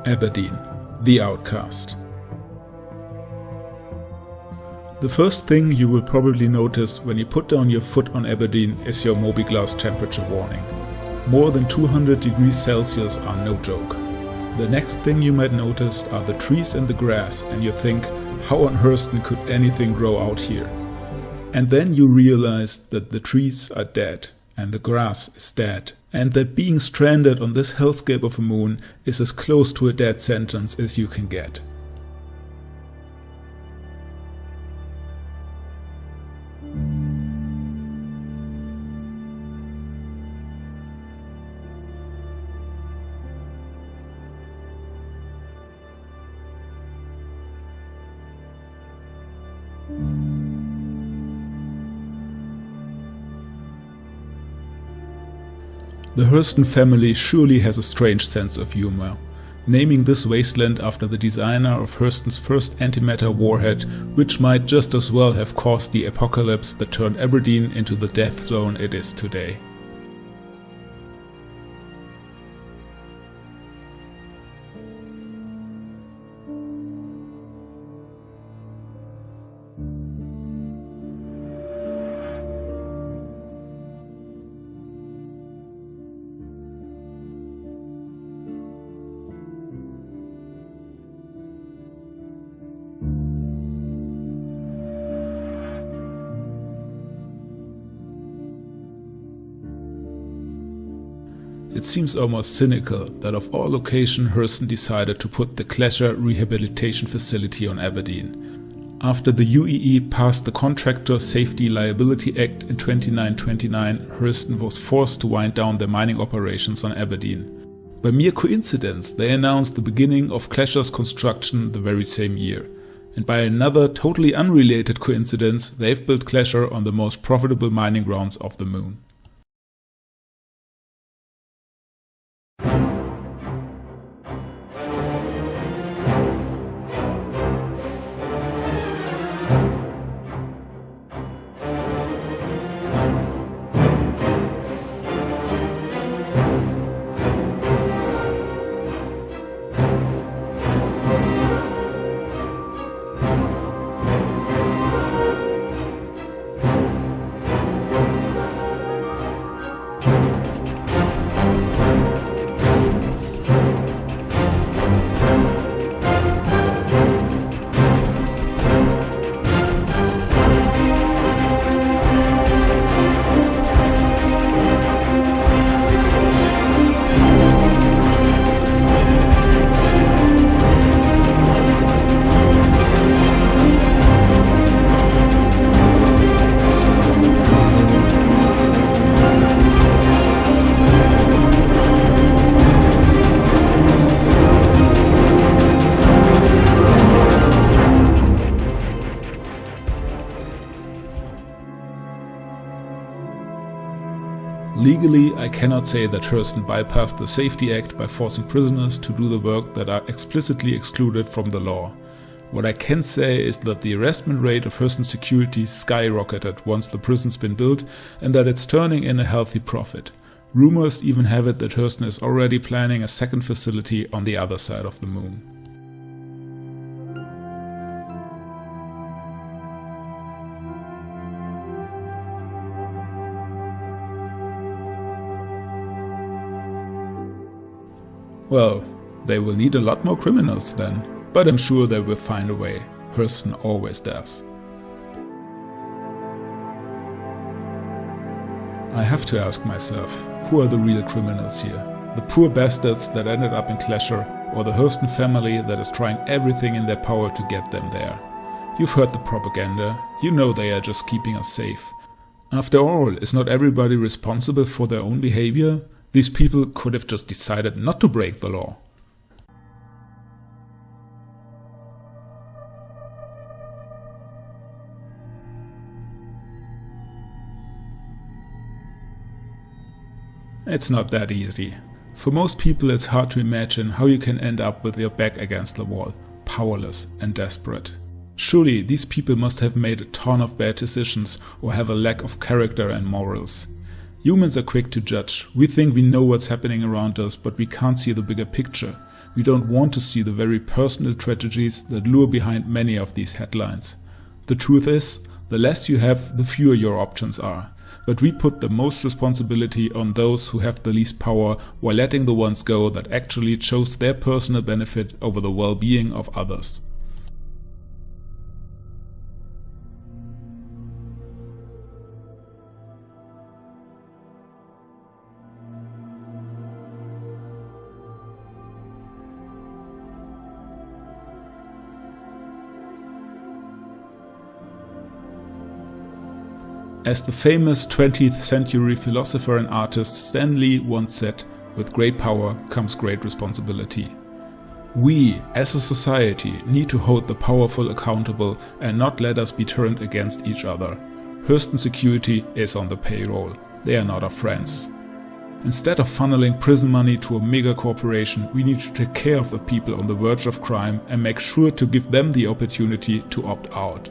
Aberdeen, the outcast. The first thing you will probably notice when you put down your foot on Aberdeen is your mobiGlas temperature warning. More than 200 degrees Celsius are no joke. The next thing you might notice are the trees and the grass, and you think, how on Hurston could anything grow out here? And then you realize that the trees are dead and the grass is dead, and that being stranded on this hellscape of a moon is as close to a dead sentence as you can get. The Hurston family surely has a strange sense of humor, naming this wasteland after the designer of Hurston's first antimatter warhead, which might just as well have caused the apocalypse that turned Aberdeen into the death zone it is today. It seems almost cynical that of all locations Hurston decided to put the Clasher Rehabilitation Facility on Aberdeen. After the UEE passed the Contractor Safety Liability Act in 2929, Hurston was forced to wind down their mining operations on Aberdeen. By mere coincidence, they announced the beginning of Clasher's construction the very same year. And by another totally unrelated coincidence, they've built Clasher on the most profitable mining grounds of the moon. Legally, I cannot say that Hurston bypassed the Safety Act by forcing prisoners to do the work that are explicitly excluded from the law. What I can say is that the arrestment rate of Hurston security skyrocketed once the prison's been built, and that it's turning in a healthy profit. Rumors even have it that Hurston is already planning a second facility on the other side of the moon. Well, they will need a lot more criminals then, but I'm sure they will find a way. Hurston always does. I have to ask myself, who are the real criminals here? The poor bastards that ended up in Clasher, or the Hurston family that is trying everything in their power to get them there? You've heard the propaganda, you know they are just keeping us safe. After all, is not everybody responsible for their own behavior? These people could have just decided not to break the law. It's not that easy. For most people it's hard to imagine how you can end up with your back against the wall, powerless and desperate. Surely these people must have made a ton of bad decisions or have a lack of character and morals. Humans are quick to judge. We think we know what's happening around us, but we can't see the bigger picture. We don't want to see the very personal tragedies that lure behind many of these headlines. The truth is, the less you have, the fewer your options are. But we put the most responsibility on those who have the least power, while letting the ones go that actually chose their personal benefit over the well-being of others. As the famous 20th century philosopher and artist Stan Lee once said, with great power comes great responsibility. We, as a society, need to hold the powerful accountable and not let us be turned against each other. Hurston Security is on the payroll. They are not our friends. Instead of funneling prison money to a mega corporation, we need to take care of the people on the verge of crime and make sure to give them the opportunity to opt out.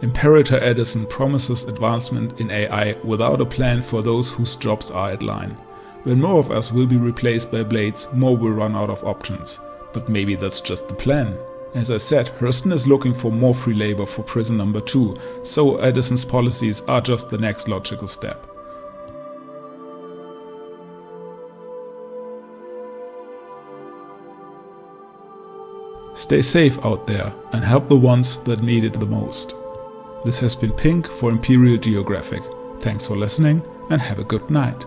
Imperator Edison promises advancement in AI without a plan for those whose jobs are at line. When more of us will be replaced by blades, more will run out of options. But maybe that's just the plan. As I said, Hurston is looking for more free labor for prison number 2, so Edison's policies are just the next logical step. Stay safe out there and help the ones that need it the most. This has been Pink for Imperial Geographic. Thanks for listening and have a good night.